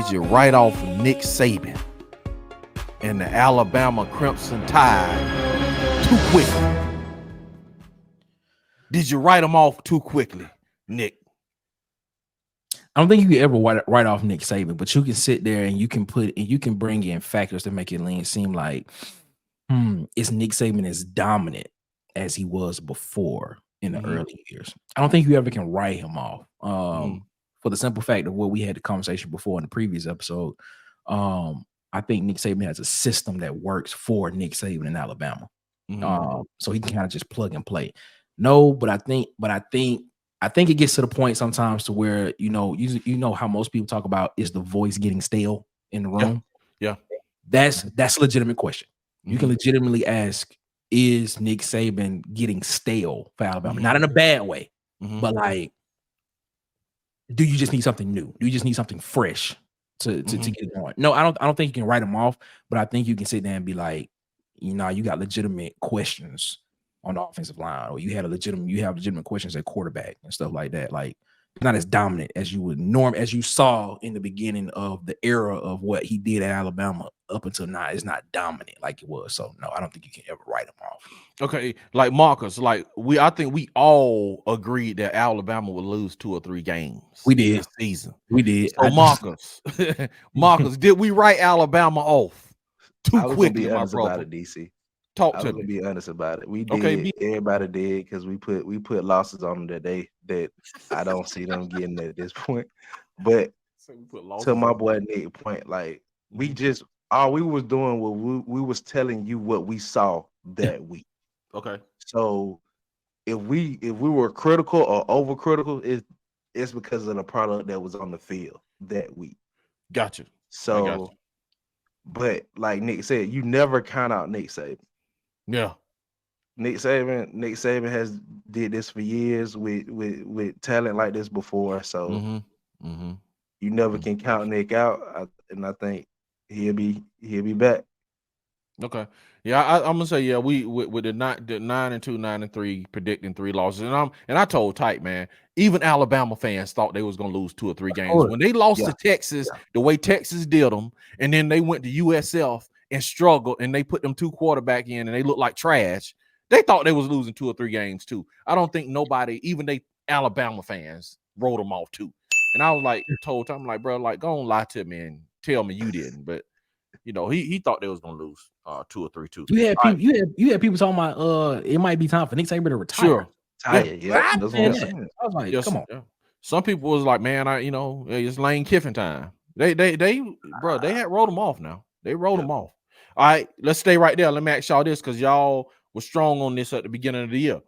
did you write off Nick Saban and the Alabama Crimson Tide too quickly? Did you write them off too quickly, Nick? I don't think you can ever write off Nick Saban, but you can sit there and you can bring in factors to make it seem like is Nick Saban as dominant as he was before in the early years. I don't think you ever can write him off. For the simple fact of what we had the conversation before in the previous episode. I think Nick Saban has a system that works for Nick Saban in Alabama. So he can kind of just plug and play. No, but I think it gets to the point sometimes to where you know how most people talk about is the voice getting stale in the room. Yeah. That's a legitimate question. You can legitimately ask, is Nick Saban getting stale for Alabama? Not in a bad way, but like, do you just need something new? Do you just need something fresh to get it going? No, I don't think you can write them off, but I think you can sit there and be like, you got legitimate questions on the offensive line, or you have legitimate questions at quarterback and stuff like that. Like, not as dominant as you saw in the beginning of the era of what he did at Alabama up until now. It's not dominant like it was. So no, I don't think you can ever write him off. Okay, like Marcus, I think we all agreed that Alabama would lose 2 or 3 games. We did this season. We did. So Marcus, did we write Alabama off too quickly, my brother? About it, DC. Talk to me. To be honest about it, we did. Everybody did, because we put losses on them that I don't see them getting at this point. But to my boy Nick point, like we just all we was doing was we was telling you what we saw that week. Okay. So if we were critical or overcritical, it's because of the product that was on the field that week. Gotcha. So, but like Nick said, you never count out Nick Saban. Yeah. Nick Saban has did this for years with talent like this before. So you never can count Nick out. And I think he'll be back. Okay. Yeah, I'm gonna say we with the 9-2, 9-3 predicting 3 losses, and I told Type, man, even Alabama fans thought they was gonna lose 2 or 3 games when they lost to Texas the way Texas did them, and then they went to USF and struggled, and they put them 2 quarterback in, and they looked like trash. They thought they was losing 2 or 3 games too. I don't think nobody, even they Alabama fans, wrote them off too. And I was like, told Type, I'm like, bro, like, go on, lie to me and tell me you didn't, but. He thought they was gonna lose 2 or 3 too. You had people talking about it might be time for Nick Saban to retire. Sure. Yeah. That's what I'm saying. I was like, come on. Yeah. Some people was like, man, it's Lane Kiffin time. They had wrote them off now. They wrote them off. All right, let's stay right there. Let me ask y'all this, because y'all were strong on this at the beginning of the year.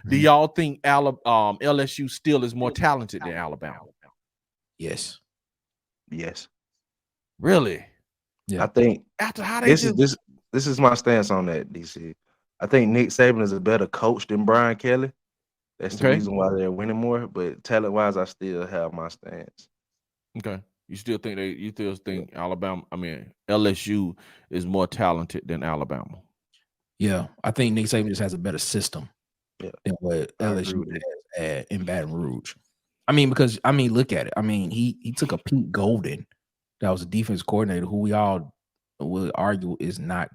Do y'all think LSU still is more talented than Alabama? Yes. Really? Yeah. I think after how they this is my stance on that, DC. I think Nick Saban is a better coach than Brian Kelly. That's the reason why they're winning more. But talent-wise, I still have my stance. Okay. You still think LSU is more talented than Alabama? Yeah, I think Nick Saban just has a better system than what LSU has in Baton Rouge. Look at it. He took a Pete Golden. That was a defense coordinator who we all would argue is not.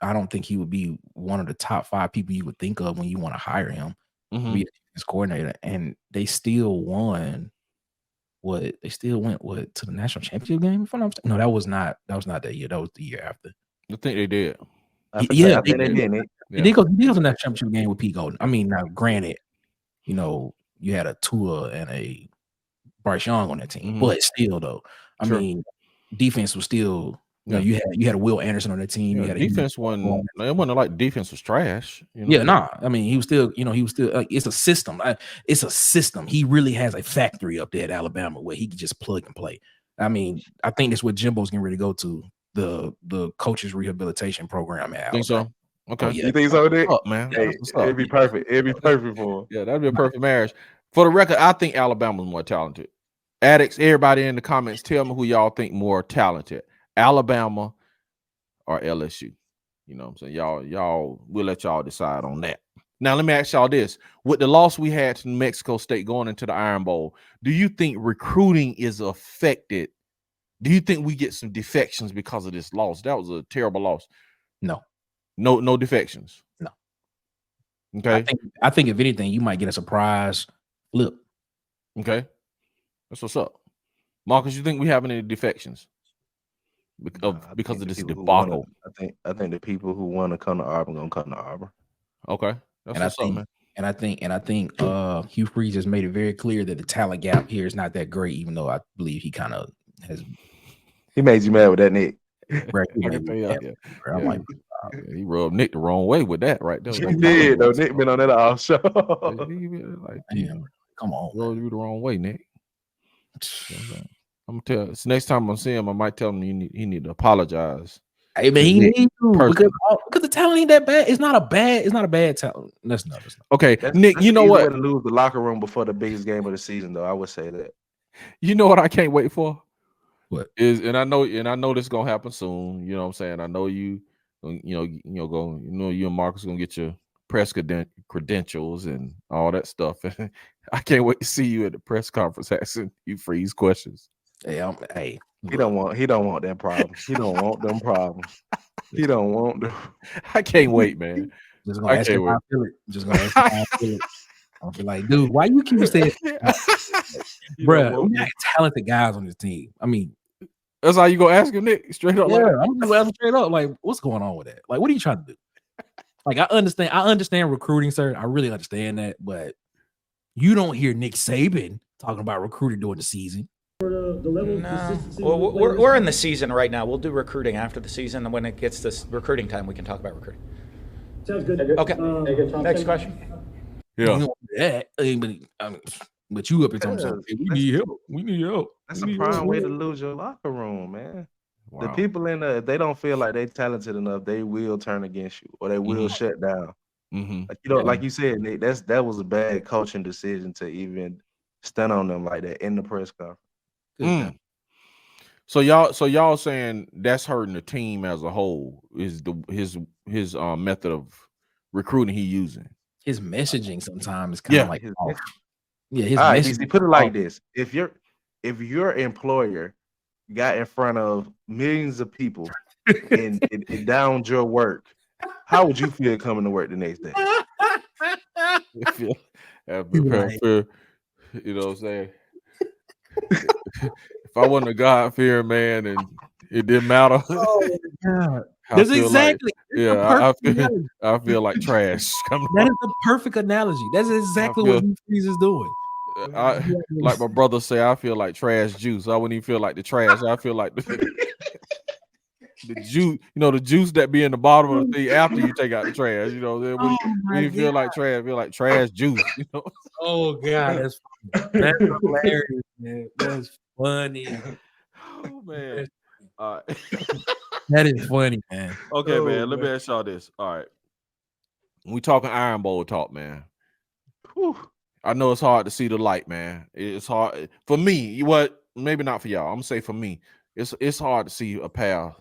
I don't think he would be one of the top 5 people you would think of when you want to hire him to be a defense coordinator. And they still won. They still went to the national championship game? If I'm not mistaken. No, that was not that year. That was the year after. I think they did. I think they did. They did go to the national championship game with Pete Golden. Now granted, you had a Tua and a Bryce Young on that team, but still though. Defense was still, you had a Will Anderson on that team. You had defense wasn't like defense was trash. He was still, it's a system. It's a system. He really has a factory up there at Alabama where he can just plug and play. I think that's what Jimbo's getting ready to go to, the coaches rehabilitation program at Alabama. Think so? Okay. You think so, Nick? Man. Hey, it'd be perfect. It'd be perfect for him. Yeah, that'd be a perfect marriage. For the record, I think Alabama's more talented. Addicts, everybody in the comments, tell me who y'all think more talented, Alabama or LSU. You know what I'm saying? Y'all, we'll let y'all decide on that. Now, let me ask y'all this. With the loss we had to New Mexico State going into the Iron Bowl, do you think recruiting is affected Do you think we get some defections because of this loss? That was a terrible loss. No defections. No. Okay. I think if anything, you might get a surprise flip. Okay. That's what's up. Marcus, you think we have any defections because of this debacle? I think the people who want to come to Auburn gonna come to Auburn. Okay. That's what's up, man. And I think Hugh Freeze has made it very clear that the talent gap here is not that great, even though I believe he kind of has. He made you mad with that, Nick. He rubbed Nick the wrong way with that right there. He did, though. Nick been on that all show. Damn, come on, rubbed you the wrong way, Nick. I'm gonna tell. So next time I see him, I might tell him he need to apologize. Hey, man, he needs to because the talent ain't that bad. It's not a bad talent. That's not. Okay, Nick. You know what? To lose the locker room before the biggest game of the season, though. I would say that. You know what? I can't wait for. What is? And I know this is gonna happen soon. You know what I'm saying? I know you. You and Marcus gonna get your press credentials and all that stuff. I can't wait to see you at the press conference asking you Freeze questions. Hey. He don't want that problem. He don't want them problems. He don't want them. I can't wait, man. Just gonna ask him how I feel it. Just gonna ask him how I feel it. I'll be like, dude, why you keep saying, bro? We got talented guys on this team. I mean, that's how you gonna ask him, Nick? Straight up, I'm gonna ask him straight up. Like, what's going on with that? Like, what are you trying to do? Like, I understand recruiting, sir. I really understand that, but you don't hear Nick Saban talking about recruiting during the season. No. Well, we're in the season right now. We'll do recruiting after the season, and when it gets this recruiting time, we can talk about recruiting. Sounds good. Okay. Next question. Yeah. But you up here talking about, hey, we need help. We need help. That's a prime way to lose your locker room, man. Wow. The people if they don't feel like they're talented enough, they will turn against you or they will shut down. Like you said, Nick, that was a bad coaching decision to even stand on them like that in the press conference. So y'all saying that's hurting the team as a whole is his method of recruiting he using. His messaging sometimes is kind of like off. Yeah, his right, messaging. Put it like this: if your employer got in front of millions of people and downed your work, how would you feel coming to work the next day? You know what I'm saying? If I wasn't a God-fearing man and it didn't matter. Oh my God. That's exactly. I feel like trash. That is the perfect analogy. That's exactly what Freeze is doing. Like my brother say, I feel like trash juice. I wouldn't even feel like the trash. I feel like the juice, the juice that be in the bottom of the thing after you take out the trash. When you feel like trash, feel like trash juice. Oh God, that's hilarious, man. That's funny. Oh man. That is funny, man. Okay, man. Let me ask y'all this. All right. We talking Ironbowl talk, man. Whew. I know it's hard to see the light, man. It's hard for me. Maybe not for y'all. I'm gonna say for me, it's hard to see a path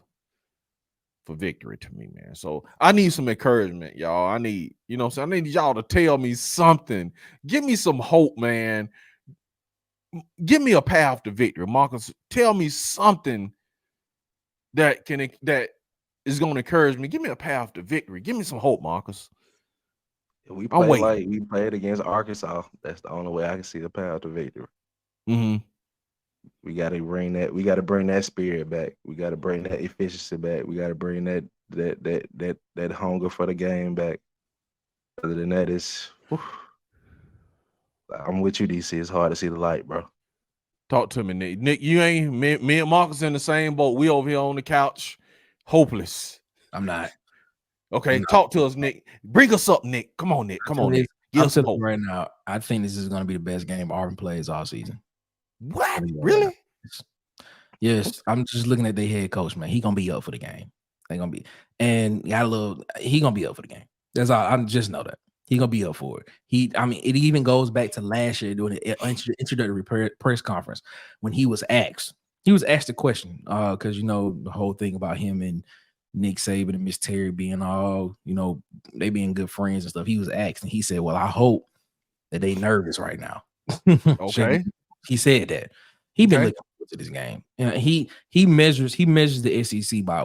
for victory to me, man. So I need some encouragement, y'all. I need, I need y'all to tell me something. Give me some hope, man. Give me a path to victory, Marcus. Tell me something that is going to encourage me. Give me a path to victory. Give me some hope, Marcus. We played against Arkansas. That's the only way I can see the path to victory. We got to bring that. We got to bring that spirit back. We got to bring that efficiency back. We got to bring that hunger for the game back. Other than that, I'm with you, DC. It's hard to see the light, bro. Talk to me, Nick. Nick, you ain't me and Marcus in the same boat. We over here on the couch, hopeless. I'm not. Okay, talk to us, Nick. Bring us up, Nick. Come on, Nick. Come on, Nick. Give us hope right now. I think this is going to be the best game Auburn plays all season. What? Really? Yes. I'm just looking at their head coach, man. He gonna be up for the game. He gonna be up for the game. That's all. I just know that. He gonna be up for it. It even goes back to last year during the introductory press conference when he was asked the question, because the whole thing about him and Nick Saban and Miss Terry being all, they being good friends and stuff. He was asked and he said, well, I hope that they nervous right now. Okay. He said that. He been looking forward to this game. And he measures the SEC by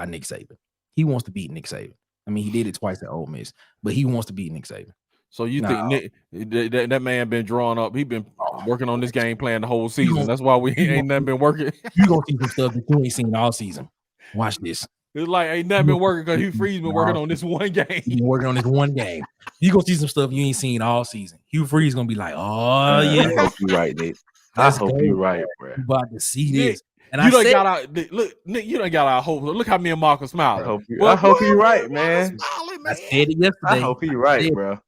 Nick Saban. He wants to beat Nick Saban. I mean, he did it twice at Ole Miss, but he wants to beat Nick Saban. So you think Nick, that man been drawing up? He been working on this game plan the whole season. That's why we ain't nothing been working. You gonna see some stuff that you ain't seen all season. Watch this. It's like ain't nothing been working because Hugh Freeze been working on this one game. He been working on this one game. You gonna see some stuff you ain't seen all season. Hugh Freeze gonna be like, oh yeah. I hope you're right, Nick. I hope you're right, bro. You about to see this. And you done got out. Look, Nick, you done got our hope. Look how me and Marcus smiling. I hope you're right, man. I said it yesterday. I hope you're right, bro.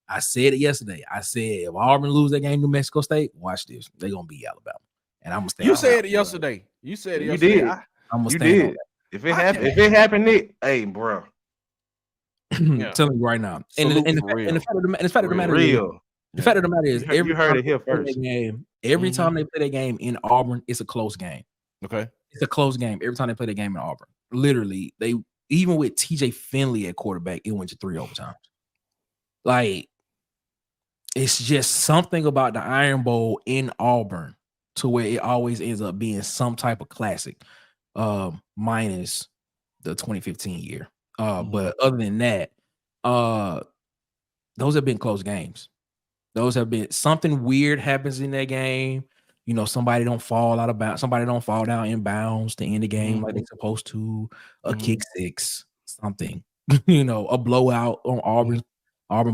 I said it yesterday. I said if Auburn lose that game to New Mexico State, watch this. They're gonna beat Alabama. And I'm gonna stay. You said it yesterday. You said it yesterday. You did. I'm gonna stay. If it happened, Nick, hey, bro. I'm telling you right now. And the fact of the matter is, you heard it here first. Every time they play that game in Auburn, it's a close game. Okay. It's a close game. Every time they play that game in Auburn. Literally, they even with TJ Finley at quarterback, it went to 3 overtimes. Like, it's just something about the Iron Bowl in Auburn to where it always ends up being some type of classic, minus the 2015 year. But other than that, those have been close games. Those have been something weird happens in that game. You know, somebody don't fall out of bounds, somebody don't fall down in bounds to end the game like they're supposed to, a kick six, something, you know, a blowout on Auburn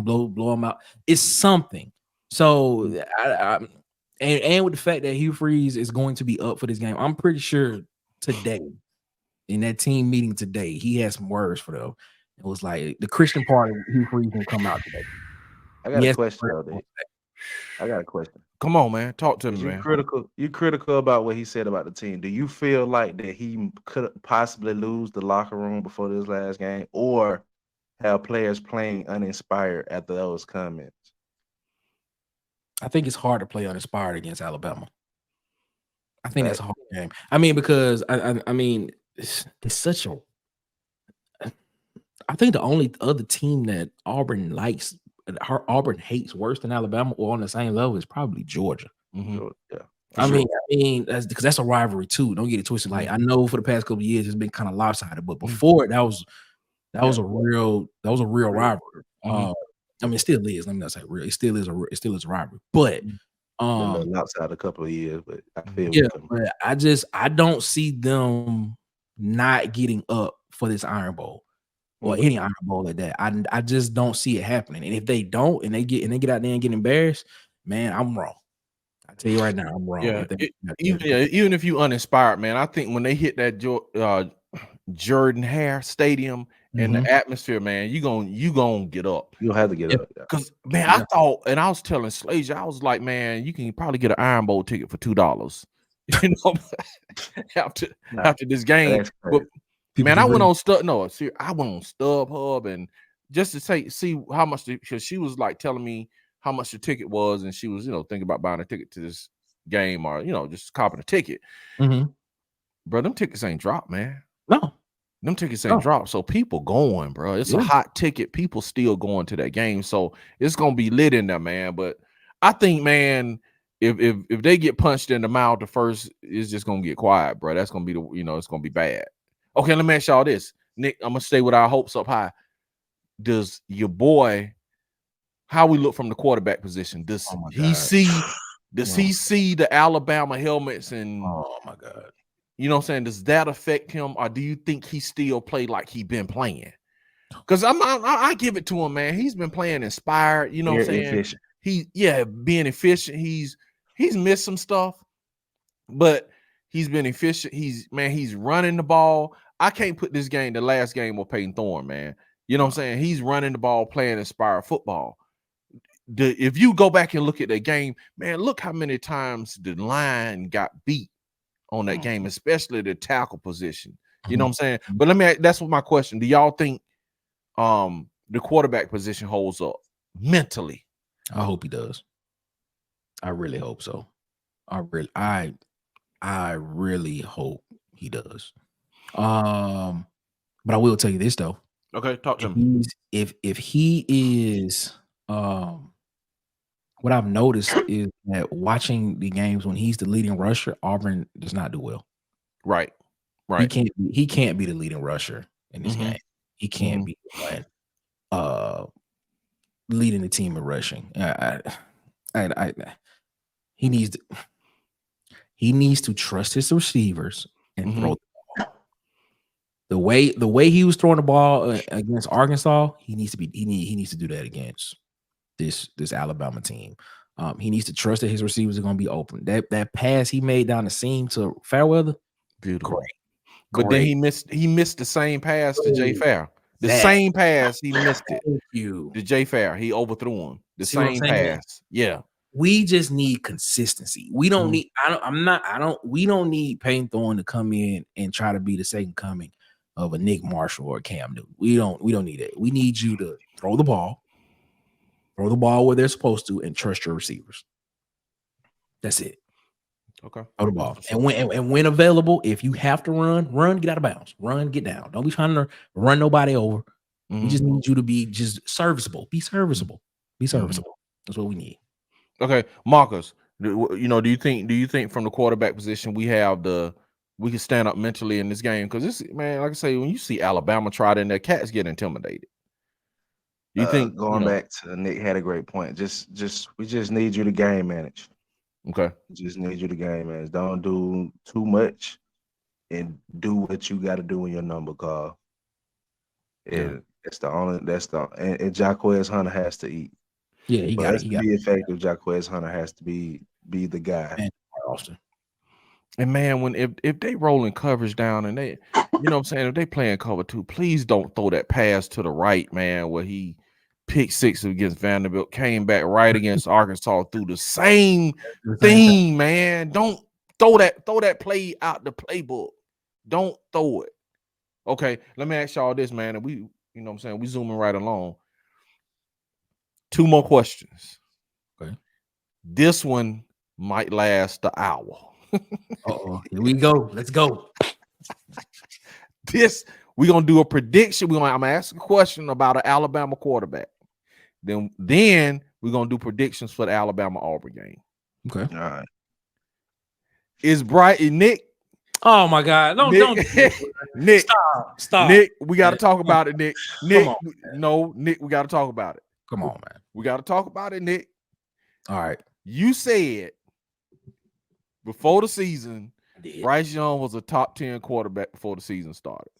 blow them out. It's something. So and with the fact that Hugh Freeze is going to be up for this game, I'm pretty sure today in that team meeting today, he had some words for them. It was like the Christian part of Hugh Freeze will come out today. I got a question though, Dave. I got a question. Come on, man. Talk to me, man. You critical about what he said about the team. Do you feel like that he could possibly lose the locker room before this last game, or have players playing uninspired after those comments? I think it's hard to play uninspired against Alabama. I think that's a hard game. I mean, because I mean, it's such a. I think the only other team that Auburn likes, Auburn hates worse than Alabama or on the same level is probably Georgia. Yeah. I mean, that's because that's a rivalry too. Don't get it twisted. Like I know for the past couple of years it's been kind of lopsided, but before that was a real rivalry. I mean, it still is. Let me not say real. It still is a rivalry. But outside a couple of years, but I feel but I don't see them not getting up for this Iron Bowl or any Iron Bowl like that. I just don't see it happening. And if they don't, and they get out there and get embarrassed, man, I'm wrong. I tell you right now, I'm wrong. Yeah, even if you uninspired, man, I think when they hit that Jordan Hare Stadium and the atmosphere, man, you gonna get up. You'll have to get up. Because man, I thought, and I was telling Slager, I was like, man, you can probably get an Iron Bowl ticket for $2, you know, after this game. But man, I went on StubHub and just to see how much, because she was like telling me how much the ticket was, and she was, you know, thinking about buying a ticket to this game or, you know, just copping a ticket. Bro, them tickets ain't dropped, man. No. Them tickets ain't dropped. So people going, bro. It's a hot ticket. People still going to that game. So it's gonna be lit in there, man. But I think, man, if they get punched in the mouth, the first is just gonna get quiet, bro. That's gonna be it's gonna be bad. Okay, let me ask y'all this. Nick, I'm gonna stay with our hopes up high. Does your boy, how we look from the quarterback position? Does he see the Alabama helmets and oh my God? You know what I'm saying? Does that affect him, or do you think he still play like he been playing? Because I give it to him, man. He's been playing inspired. You know what I'm saying? Efficient. Being efficient. He's missed some stuff, but he's been efficient. He's running the ball. I can't put this game, the last game, with Peyton Thorne, man. You know what I'm saying? He's running the ball, playing inspired football. If you go back and look at that game, man, look how many times the line got beat on that game, especially the tackle position. You know what I'm saying? But that's what my question. Do y'all think the quarterback position holds up mentally? I hope he does. I really hope so. I really hope he does. But I will tell you this though. Okay, talk to me. If he is what I've noticed is that watching the games when he's the leading rusher, Auburn does not do well. Right. He can't be the leading rusher in this game. He can't be the one leading the team in rushing. He needs to trust his receivers and throw the ball. The way he was throwing the ball against Arkansas, he needs to do that against this Alabama team. He needs to trust that his receivers are going to be open. That pass he made down the seam to Fairweather, beautiful. Great. But then he missed the same pass to Jay Fair. The same pass he missed it. To Jay Fair, he overthrew him. The same pass. Yeah. We just need consistency. We don't need. We don't need Peyton Thorne to come in and try to be the second coming of a Nick Marshall or Cam Newton. We don't need that. We need you to throw the ball where they're supposed to, and trust your receivers. That's it. Okay. Throw the ball. And when available, if you have to run, get out of bounds. Run, get down. Don't be trying to run nobody over. We just need you to be just serviceable. Be serviceable. Be serviceable. That's what we need. Okay, Marcus, do you think from the quarterback position we can stand up mentally in this game? Because this, man, like I say, when you see Alabama trot in there, cats get intimidated. You think back to Nick had a great point. We just need you to game manage. Okay. We just need you to game manage. Don't do too much, and do what you got to do in your number call. And and Jacquez Hunter has to eat. Yeah, he got to be effective. Jacquez Hunter has to be the guy. Man, Austin. And man, when if they rolling coverage down and they, what I'm saying, if they playing cover 2, please don't throw that pass to the right, man, where he picked 6 against Vanderbilt, came back right against Arkansas through the same thing, man. Don't throw that play out the playbook. Don't throw it. Okay, let me ask y'all this, man, and we, we zooming right along. 2 more questions. Okay. This one might last an hour. Here we go. Let's go. We're gonna do a prediction. I'm gonna ask a question about an Alabama quarterback. Then we're gonna do predictions for the Alabama-Auburn game. Okay. All right. Is Nick? Oh my God! Don't Nick. Stop. Nick, we got to talk about it, Nick. Nick, Nick, we got to talk about it. Come on, man. We got to talk about it, Nick. All right. You said before the season, Bryce Young was a top 10 quarterback before the season started.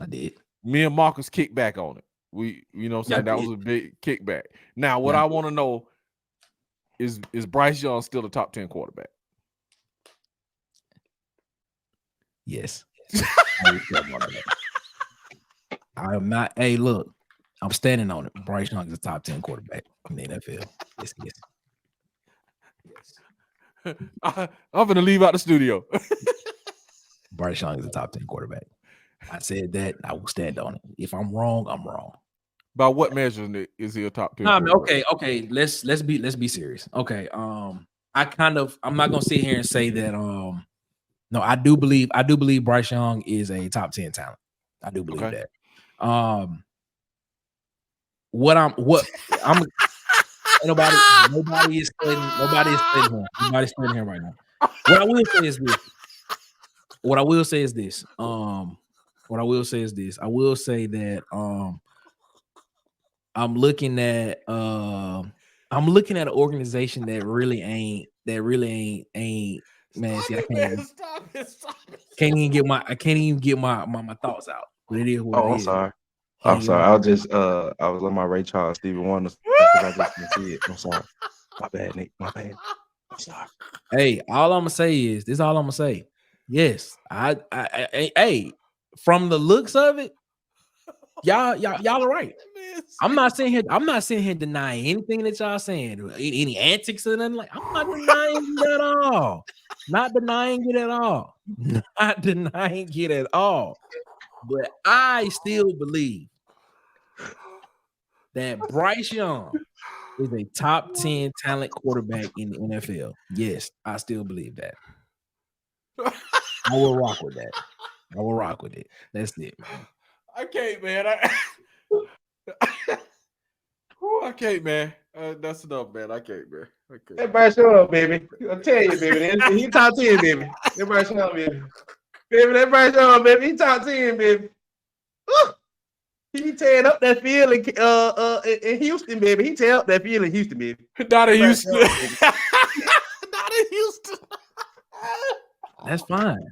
I did. Me and Marcus kicked back on it. That was a big kickback. Now, what I want to know is Bryce Young still a top 10 quarterback? Yes. I am not. Hey, look, I'm standing on it. Bryce Young is a top 10 quarterback in the NFL. Yes. I'm gonna leave out the studio. Bryce Young is a top 10 quarterback. I said that. I will stand on it. If I'm wrong, I'm wrong. By what measure is he a top 10? Okay. Let's be serious. Okay. I'm not gonna sit here and say that. No, I do believe Bryce Young is a top 10 talent. I do believe that. Nobody is studying him. Nobody's studying him right now. What I will say is this. I will say that I'm looking at an organization that really ain't man. See, I can't even get my thoughts out. But it is what it is. I'm sorry. I was on my Ray Charles, Stevie Wonder. I just didn't see it. I'm sorry. My bad, Nick. My bad. I'm sorry. Hey, all I'm gonna say is this. All I'm gonna say. Yes, I from the looks of it, y'all are right. I'm not sitting here denying anything that y'all saying, any antics or nothing. Like, I'm not denying it at all. Not denying it at all. But I still believe that Bryce Young is a top 10 talent quarterback in the NFL. Yes, I still believe that. I will rock with that. I will rock with it. That's it, man. I can't, man. I can't, man. That's enough, man. I can't, man. Everybody show up, baby. I'll tell you, baby. He top 10, baby. Everybody show up, baby. Everybody show up, baby. He top 10, baby. Woo! He tearing up that field in Houston, baby. He tearing up that field in Houston, baby. Not in Houston. Not in Houston. That's fine.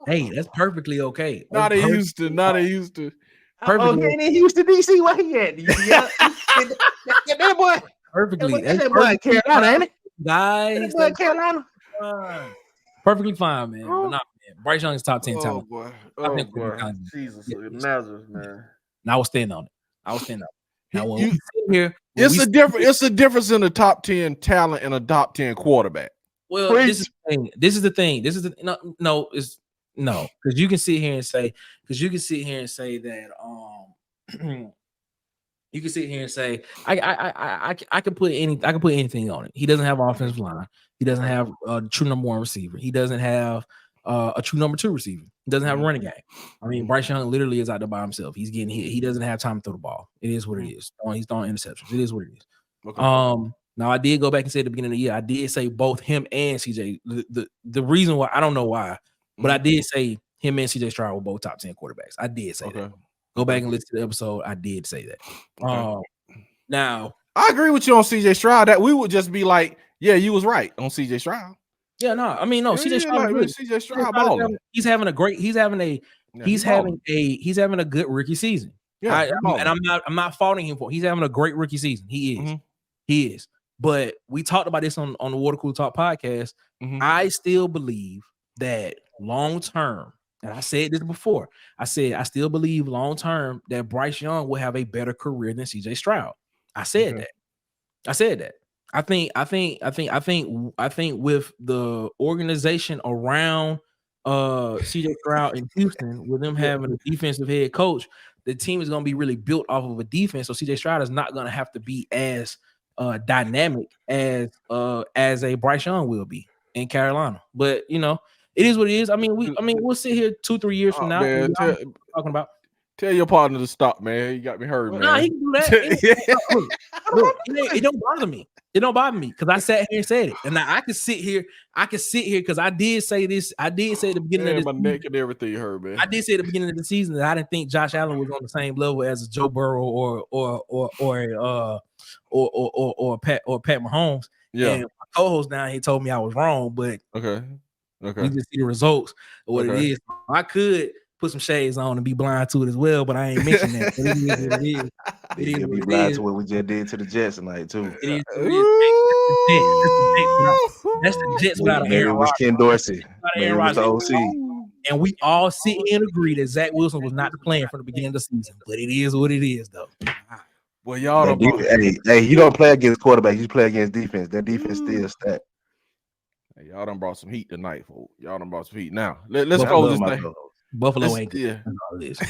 Hey, that's perfectly okay. Not in Houston. Not in Houston. Perfectly. Oh, he ain't in Houston, DC. Where he at? That boy. Perfectly. That boy in Carolina, ain't it? Guys, That boy in Carolina. Perfectly fine, man. But not, man. Bryce Young is top 10 talent. Boy. Jesus, Nazareth, man. Now I will stand on it. Now when we sit here, it's a difference in the top 10 talent and a top 10 quarterback. Well, this is the thing. Because you can sit here and say that you can sit here and say I can put anything on it. He doesn't have an offensive line. He doesn't have a true number 1 receiver. He doesn't have a true number 2 receiver. He doesn't have a running game. I mean, Bryce Young literally is out there by himself. He's getting hit. He doesn't have time to throw the ball. It is what it is. He's throwing interceptions. It is what it is. Okay. Now I did go back and say at the beginning of the year, I did say both him and CJ. The reason why, I don't know why, but I did say him and CJ Stroud were both top 10 quarterbacks. I did say that. Go back and listen to the episode. I did say that. Now I agree with you on CJ Stroud that we would just be like, yeah, you was right on CJ Stroud. Yeah, no, I mean, no, CJ Stroud. CJ Stroud balling. He's having a good rookie season. Yeah, I'm not faulting him for it. He's having a great rookie season. He is. He is. But we talked about this on the Water Cooler Talk podcast. I still believe that long term, and I said this before, I still believe long term that Bryce Young will have a better career than CJ Stroud. I said that. I think with the organization around CJ Stroud in Houston, with them having a defensive head coach, the team is going to be really built off of a defense. So CJ Stroud is not going to have to be as dynamic as a Bryce Young will be in Carolina. But it is what it is. I mean, we'll sit here 2-3 years from now. Man, talking about. Tell your partner to stop, man. You got me hurt, man. Nah, he can do that. Look, it don't bother me. It don't bother me because I sat here and said it. And now I can sit here because I did say this. I did say at the beginning of this my neck and everything hurt, man. I did say at the beginning of the season that I didn't think Josh Allen was on the same level as a Joe Burrow or Pat Mahomes. Yeah. And my co-host down here told me I was wrong, but okay. We just see the results of what it is. I could put some shades on and be blind to it as well, but I ain't mentioning that. But it is what it is. It is be blind to what we just did to the Jets tonight too. It is. That's the Jets without Aaron Rodgers. Ken Dorsey. Aaron Rodgers. And we all sit and agree that Zach Wilson was not the plan from the beginning of the season. But it is what it is, though. Well, y'all don't. Hey, you don't play against quarterbacks. You play against defense. That defense still stacked. Hey, y'all done brought some heat tonight, folks. Y'all done brought some heat. Now let's close this thing. Buffalo ain't good. Yeah. That's all it is.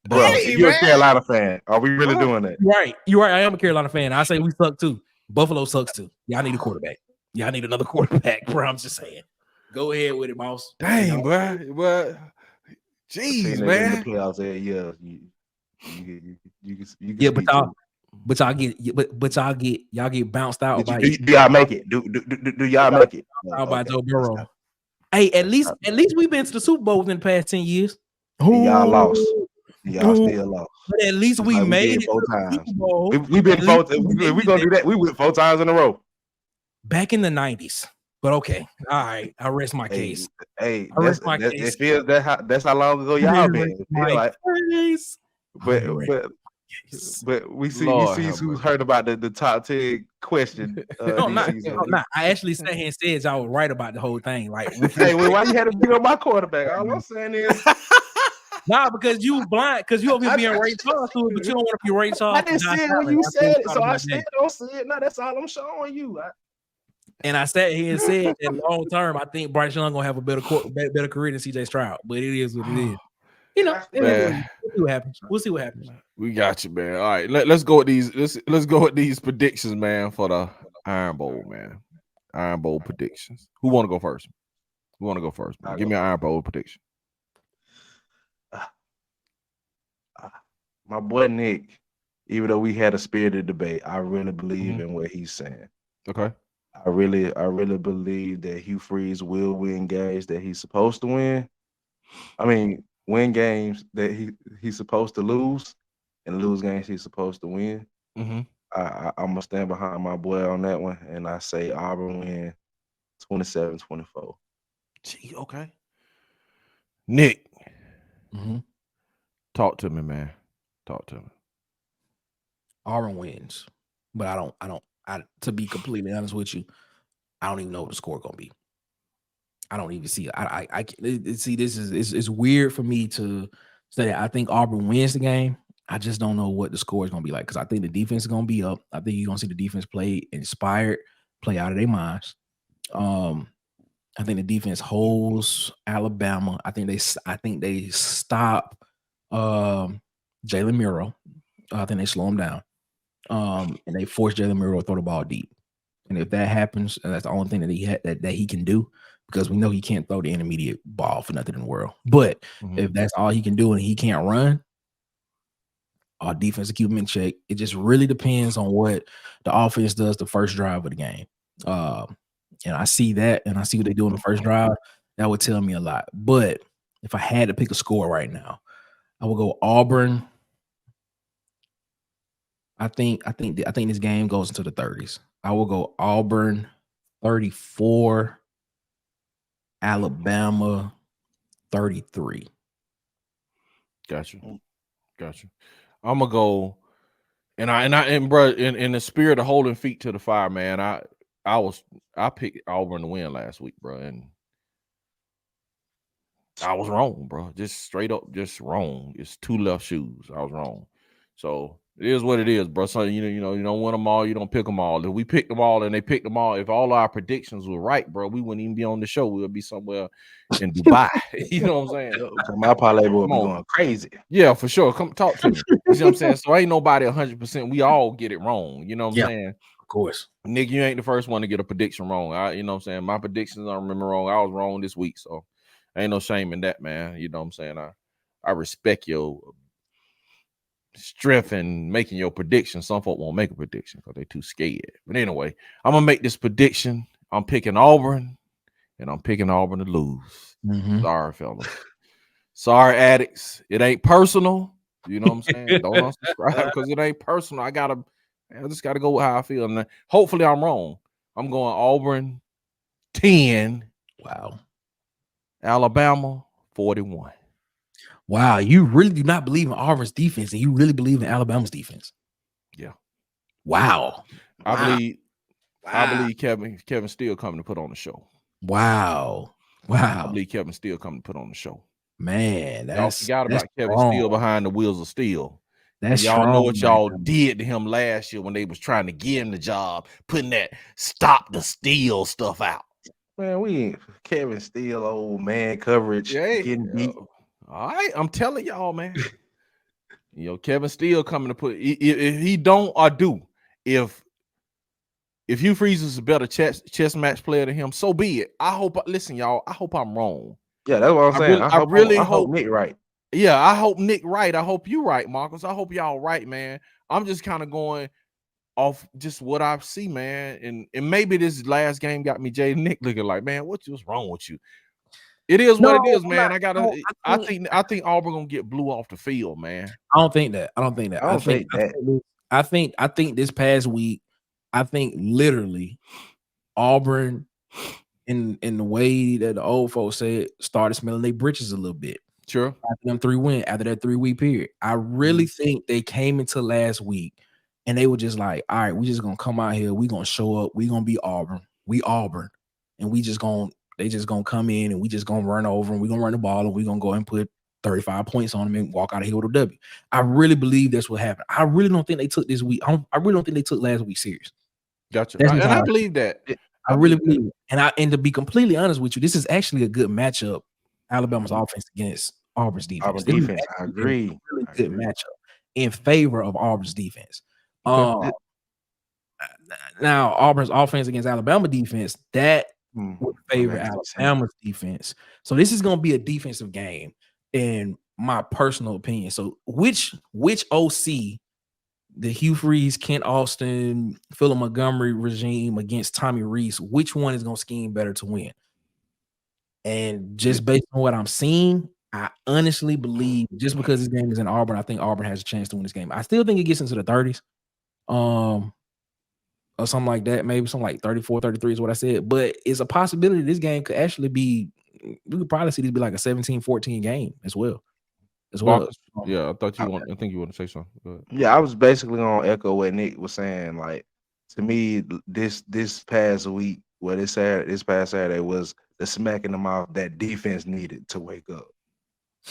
Bro, you're a Carolina fan. Are we really doing that? Right. You're right. I am a Carolina fan. I say we suck too. Buffalo sucks too. Y'all need a quarterback. Y'all need another quarterback, bro. I'm just saying. Go ahead with it, boss. Dang, bro. What? Jeez, man. In the playoffs, yeah. Y'all get bounced out by do y'all make it? Do y'all make it? By Joe Burrow. Hey, at least we've been to the Super Bowl within the past 10 years. Y'all lost. Y'all still lost. But at least we made it 4 times. We've been 4 times. We're gonna do that. We went 4 times in a row. Back in the 90s. But okay. All right. I rest my case. Hey, that's how long ago y'all been. But we see who's heard about the top 10 question. No. I actually sat here and said y'all were right about the whole thing. Like, hey, well, why you had to beat on my quarterback? All I'm saying is, because you blind, because you over here being Ray Charles to it, but you don't want to be Ray Charles. I didn't see it when you said it, so I still don't see it. No, that's all I'm showing you. And I sat here and said that long term, I think Bryce Young gonna have a better career than CJ Stroud. But it is what it is. We'll see what happens. We'll see what happens. We got you, man. All right, let's go with these. Let's go with these predictions, man, for the Iron Bowl, man. Iron Bowl predictions. Who want to go first? Give me an Iron Bowl prediction. My boy Nick even though we had a spirited debate, I really believe in what he's saying. Okay. I really believe that Hugh Freeze will win games that he's supposed to win. I mean, win games that he's supposed to lose, and lose games he's supposed to win. I'm gonna stand behind my boy on that one, and I say Auburn win 27-24. Gee, okay. Nick, talk to me, man. Talk to me. Auburn wins, but I to be completely honest with you, I don't even know what the score gonna be. I don't even see. I see. This is it's weird for me to say that I think Auburn wins the game. I just don't know what the score is gonna be like because I think the defense is gonna be up. I think you're gonna see the defense play inspired, play out of their minds. I think the defense holds Alabama. I think they stop Jalen Muro. I think they slow him down. And they force Jalen Muro to throw the ball deep. And if that happens, that's the only thing that he can do, because we know he can't throw the intermediate ball for nothing in the world. But if that's all he can do and he can't run, our defense will keep him in check. It just really depends on what the offense does the first drive of the game. And I see that, and I see what they do in the first drive. That would tell me a lot. But if I had to pick a score right now, I would go Auburn. I think this game goes into the 30s. I will go Auburn 34, Alabama 33. Gotcha. I'm gonna go, and bro, in the spirit of holding feet to the fire, man. I picked Auburn to win last week, bro, and I was wrong, bro. Just straight up, just wrong. It's two left shoes. I was wrong. So it is what it is, bro. So you don't win them all, you don't pick them all. If we picked them all and they picked them all, if all our predictions were right, bro, we wouldn't even be on the show. We would be somewhere in Dubai. You know what I'm saying? My parlay will be going crazy. Yeah, for sure. Come talk to me. You see what I'm saying? So ain't nobody 100%. We all get it wrong. You know what I'm saying? Of course. Nick, you ain't the first one to get a prediction wrong. You know what I'm saying? My predictions, I remember wrong. I was wrong this week, so ain't no shame in that, man. You know what I'm saying? I respect your strength in making your prediction. Some folk won't make a prediction because they're too scared. But anyway, I'm gonna make this prediction. I'm picking Auburn, and I'm picking Auburn to lose. Sorry, fellas. Sorry, addicts. It ain't personal. You know what I'm saying? Don't unsubscribe because it ain't personal. I just gotta go with how I feel. And hopefully I'm wrong. I'm going Auburn 10. Wow. Alabama 41. Wow, you really do not believe in Auburn's defense, and you really believe in Alabama's defense. Yeah. Wow. I believe Kevin Steele coming to put on the show. Wow. I believe Kevin Steele coming to put on the show. Man, y'all forgot about Kevin Steele behind the wheels of steel. That's y'all know what y'all did to him last year when they was trying to get him the job, putting that stop the steal stuff out. Man, we ain't Kevin Steele, old man coverage getting beat. All right, I'm telling y'all, man. Kevin Steele coming to put if he don't or do, if Hugh Freeze is a better chess match player than him, so be it. Listen, y'all, I hope I'm wrong. Yeah, that's what I'm saying. I really hope Nick right. Yeah, I hope Nick right. I hope you right, Marcus. I hope y'all right, man. I'm just kind of going off just what I see, man. And maybe this last game got me Jay Nick looking like, man, what's wrong with you? It is what it is, man. I think Auburn gonna get blew off the field, man. I don't think that. I think this past week, I think literally Auburn, in the way that the old folks said, started smelling their britches a little bit. Sure. After that 3-week period. I really think they came into last week and they were just like, all right, we just gonna come out here, we gonna show up, we gonna be Auburn, and they just gonna come in and we just gonna run over and we gonna run the ball and we gonna go and put 35 points on them and walk out of here with a W. I really believe that's what happened. I really don't think they took this week. I really don't think they took last week serious. Gotcha. I believe that. I really believe it. And to be completely honest with you, this is actually a good matchup. Alabama's offense against Auburn's defense. I agree. A really good matchup in favor of Auburn's defense. Now Auburn's offense against Alabama defense, that would favor Alabama's defense. So this is going to be a defensive game, in my personal opinion. So which OC the Hugh Freeze, Kent Austin, Phillip Montgomery regime against Tommy Rees, which one is going to scheme better to win? And just based on what I'm seeing, I honestly believe just because this game is in Auburn, I think Auburn has a chance to win this game. I still think it gets into the 30s, or something like that. Maybe something like 34, 33 is what I said. But it's a possibility this game could actually be, we could probably see this be like a 17-14 game as well. Yeah, I think you want to say something. Yeah, I was basically gonna echo what Nick was saying. Like, to me, this past week, this past Saturday was the smack in the mouth that defense needed to wake up.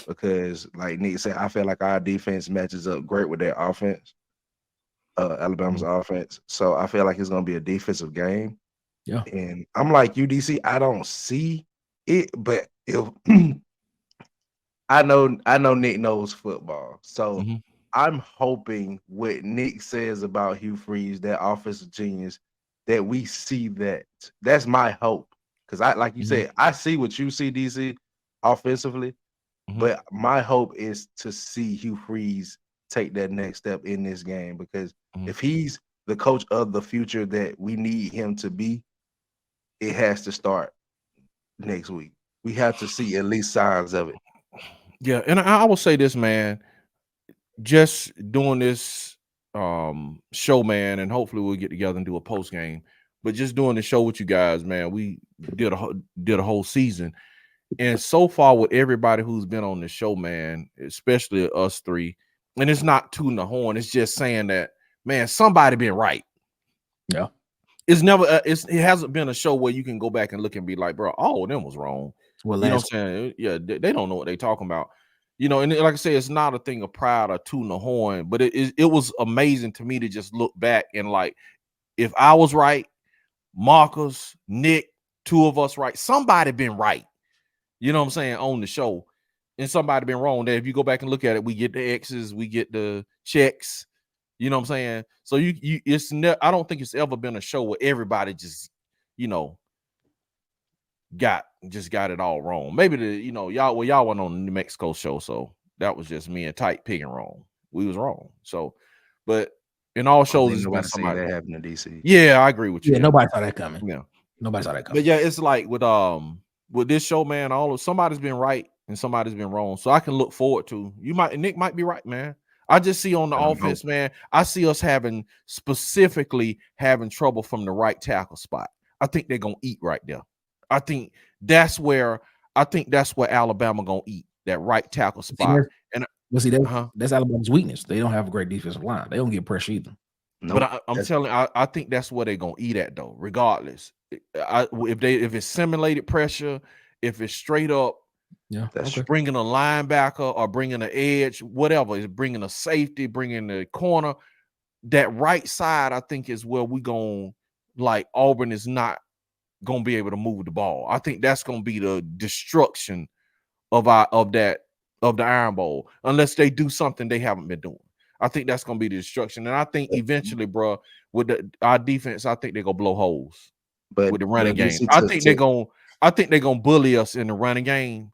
Because, like Nick said, I feel like our defense matches up great with their offense, Alabama's offense. So I feel like it's gonna be a defensive game. Yeah, and I'm like UDC. I don't see it, but if I know Nick knows football, so I'm hoping what Nick says about Hugh Freeze, that offensive genius, that we see that. That's my hope, because I, like you said, I see what you see, DC, offensively, but my hope is to see Hugh Freeze take that next step in this game, because if he's the coach of the future that we need him to be, it has to start next week. We have to see at least signs of it. Yeah, and I will say this, man, just doing this show, man, and hopefully we'll get together and do a post game. But just doing the show with you guys, man, we did a whole season, and so far with everybody who's been on the show, man, especially us three, and it's not tooting the horn, it's just saying that, man, somebody been right. Yeah, it's never it hasn't been a show where you can go back and look and be like, bro, all of them was wrong. Well, you know what I'm saying? Yeah, they don't know what they're talking about. You know, and like I say, it's not a thing of pride or tooting the horn, but it was amazing to me to just look back and, like, if I was right, Marcus, Nick, two of us right, somebody been right. You know what I'm saying, on the show, and somebody been wrong. That if you go back and look at it, we get the X's, we get the checks. You know what I'm saying? So I don't think it's ever been a show where everybody just, you know, got it all wrong. Maybe y'all went on the New Mexico show, so that was just me and Tight picking wrong. We was wrong. So, but in all shows, it's been somebody that happened to DC. Yeah, I agree with you. Yeah, nobody saw that coming. Yeah, nobody saw that coming. But yeah, it's like with this show, man, somebody's been right and somebody's been wrong. So I can look forward to Nick might be right, man. I just see on the offense, man, I see us specifically having trouble from the right tackle spot. I think they're gonna eat right there. I think that's where Alabama gonna eat, that right tackle spot. And see, that's Alabama's weakness. They don't have a great defensive line. They don't get pressure either. Nope. But I'm telling you, I think that's where they're gonna eat at, though. Regardless, if it's simulated pressure, if it's straight up, that's bringing a linebacker or bringing an edge, whatever, is bringing a safety, bringing the corner, that right side, I think is where we going. Like, Auburn is not gonna be able to move the ball. I think that's gonna be the destruction of the Ironbowl, unless they do something they haven't been doing. I think that's gonna be the destruction, and I think eventually, bro, with our defense, I think they're gonna blow holes. But with the running game, I think they're gonna bully us in the running game.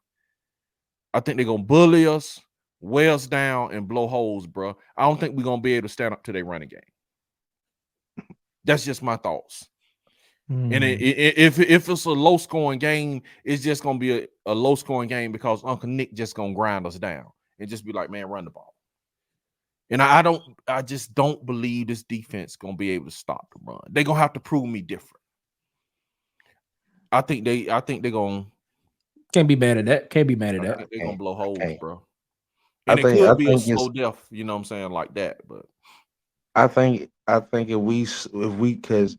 I think they're gonna bully us, wear us down, and blow holes, bro. I don't think we're gonna be able to stand up to their running game. That's just my thoughts. And if it's a low scoring game, it's just gonna be a low scoring game because Uncle Nick just gonna grind us down and just be like, man, run the ball. And I just don't believe this defense gonna be able to stop the run. They're gonna have to prove me different. I think they're gonna can't be mad at that. Can't be mad at that. They're gonna blow holes, bro. And it could be a slow death, you know what I'm saying, like that. But I think if we because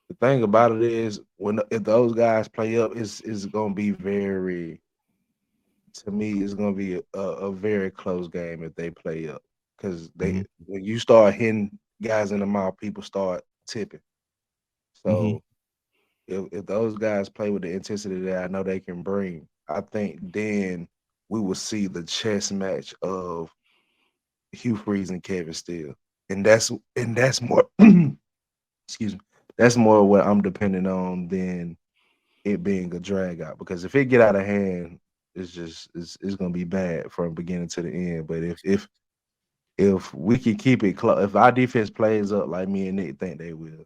the thing about it is if those guys play up, it's gonna be very, to me, it's gonna be a very close game if they play up. Because when you start hitting guys in the mouth, people start tipping. So if those guys play with the intensity that I know they can bring, I think then we will see the chess match of Hugh Freeze and Kevin Steele. And that's more excuse me. That's more what I'm depending on than it being a drag out. Because if it get out of hand, it's gonna be bad from beginning to the end. But if if we can keep it close, if our defense plays up like me and Nick think they will,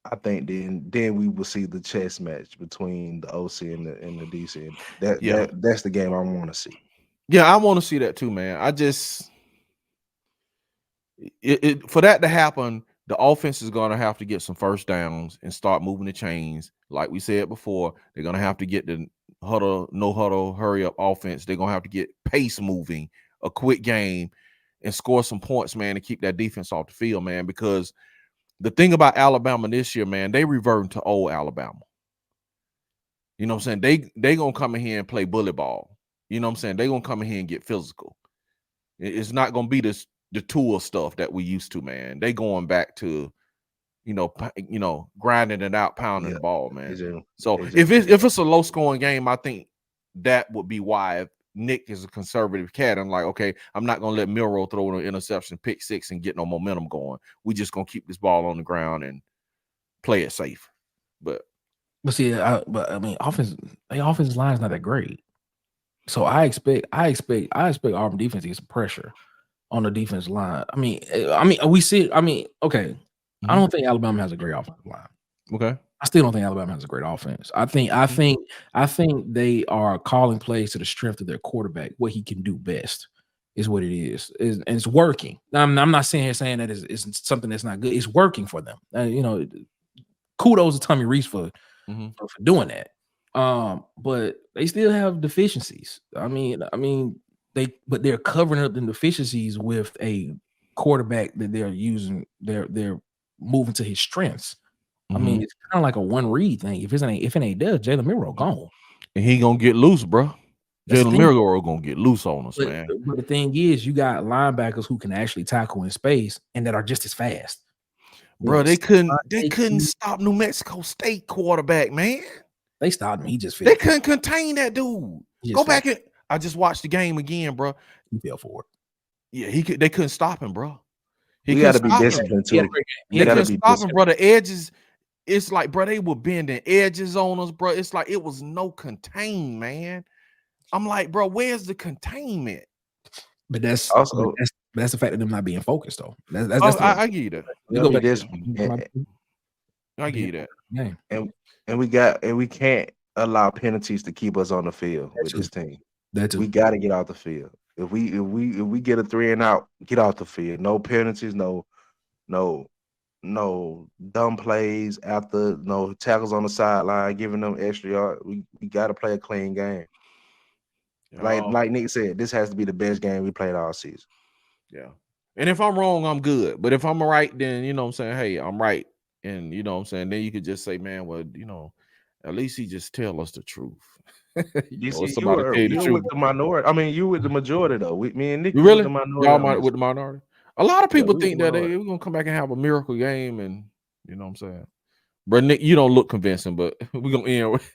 I think then we will see the chess match between the OC and the DC. That's the game I want to see. Yeah, I want to see that too, man. I just for that to happen, the offense is going to have to get some first downs and start moving the chains. Like we said before, they're going to have to get the huddle, no huddle, hurry up offense. They're going to have to get pace moving, a quick game, and score some points, man, to keep that defense off the field, man. Because the thing about Alabama this year, man, they reverting to old Alabama. You know what I'm saying? They going to come in here and play bully ball. You know what I'm saying? They're going to come in here and get physical. It's not going to be the tool stuff that we used to, man. They going back to, grinding it out, pounding the ball, man. So if it's a low scoring game, I think that would be why if Nick is a conservative cat. I'm like, okay, I'm not gonna let Milroe throw an interception, pick six, and get no momentum going. We just gonna keep this ball on the ground and play it safe. But see, I mean, offensive line is not that great. So I expect Auburn defense to get some pressure on the defensive line. I mean, we see. I mean, okay. I don't think Alabama has a great offensive line. Okay. I still don't think Alabama has a great offense. I think they are calling plays to the strength of their quarterback. What he can do best is what it is, and it's working. I'm not saying that it's something that's not good. It's working for them. Kudos to Tommy Rees for doing that. But they still have deficiencies. I mean, they're covering up the deficiencies with a quarterback that they're using. They're moving to his strengths. I mean, it's kind of like a one read thing. If it ain't there, Jalen Milroe gone, and he gonna get loose, bro. Jalen Milroe gonna get loose on us, man. But the thing is, you got linebackers who can actually tackle in space and that are just as fast. Bro, they couldn't stop New Mexico State quarterback, man. They stopped him. He just fell. They couldn't contain that dude. Go back and I just watched the game again, bro. He fell for it. Yeah, they couldn't stop him, bro. He got to be disciplined too. They couldn't stop him, bro. The edges, it's like, bro, they were bending edges on us, bro. It's like it was no contain, man. I'm like, bro, where's the containment? But that's also that's the fact of them not being focused, though. I give you that. I give you that. Yeah. And we can't allow penalties to keep us on the field with this team. We got to get out the field. If we get a 3 and out, get off the field. No penalties, no dumb plays after, no tackles on the sideline, giving them extra yard. We got to play a clean game. Like Nick said, this has to be the best game we played all season. Yeah. And if I'm wrong, I'm good. But if I'm right, then you know what I'm saying, hey, I'm right. And you know what I'm saying, then you could just say, man, well, at least he just tell us the truth. You with the minority. I mean, you with the majority though. Me and Nick, you really with the minority. Y'all with the minority. A lot of people think that we're gonna come back and have a miracle game, and you know what I'm saying. But Nick, you don't look convincing, but we're gonna end with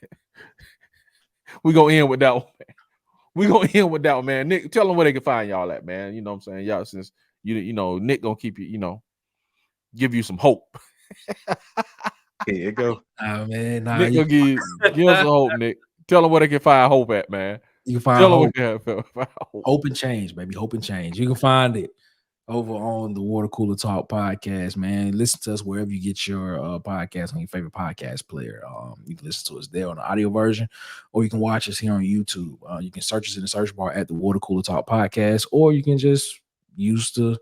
that one. We're gonna end with that one, man. Nick, tell them where they can find y'all at, man. You know what I'm saying? Y'all, since you know, Nick gonna keep you, give you some hope. Here you go. Man, Nick gonna give us some hope, Nick. Tell them where they can find hope at, man. You can find hope and change, baby. Hope and change. You can find it over on the Water Cooler Talk podcast, man. Listen to us wherever you get your podcast on your favorite podcast player. You can listen to us there on the audio version, or you can watch us here on YouTube. You can search us in the search bar at the Water Cooler Talk podcast, or you can just use the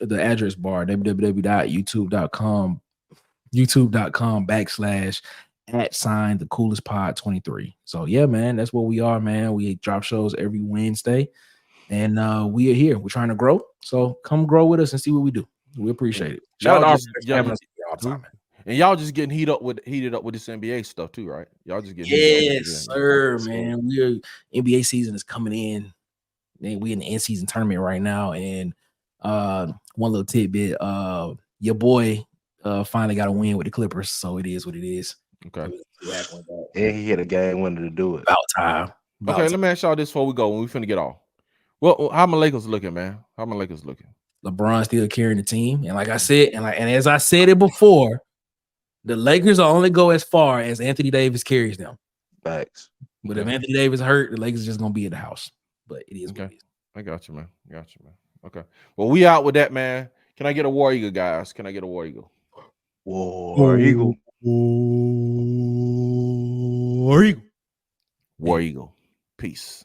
address bar, www.youtube.com /@ the coolest pod 23. So yeah, man, that's what we are, man. We drop shows every Wednesday, and we are here. We're trying to grow, so come grow with us and see what we do. We appreciate it. Shout out to all the time, man. And y'all just getting heated up with this NBA stuff too, right? Y'all just getting yes, sir, man. NBA season is coming in. We in the end season tournament right now, and one little tidbit: your boy finally got a win with the Clippers, so it is what it is. Okay. And he hit a game winner to do it. About time. Let me ask y'all this before we go. When we finna get off. Well, how my Lakers looking, man? How my Lakers looking? LeBron still carrying the team, and like I said, and as I said it before, the Lakers will only go as far as Anthony Davis carries them. Facts. But if Anthony Davis hurt, the Lakers are just gonna be in the house. But it is okay. I got you, man. Okay. Well, we out with that, man. Can I get a War Eagle, guys? Can I get a War Eagle? War Eagle. War Eagle. War Eagle. Peace.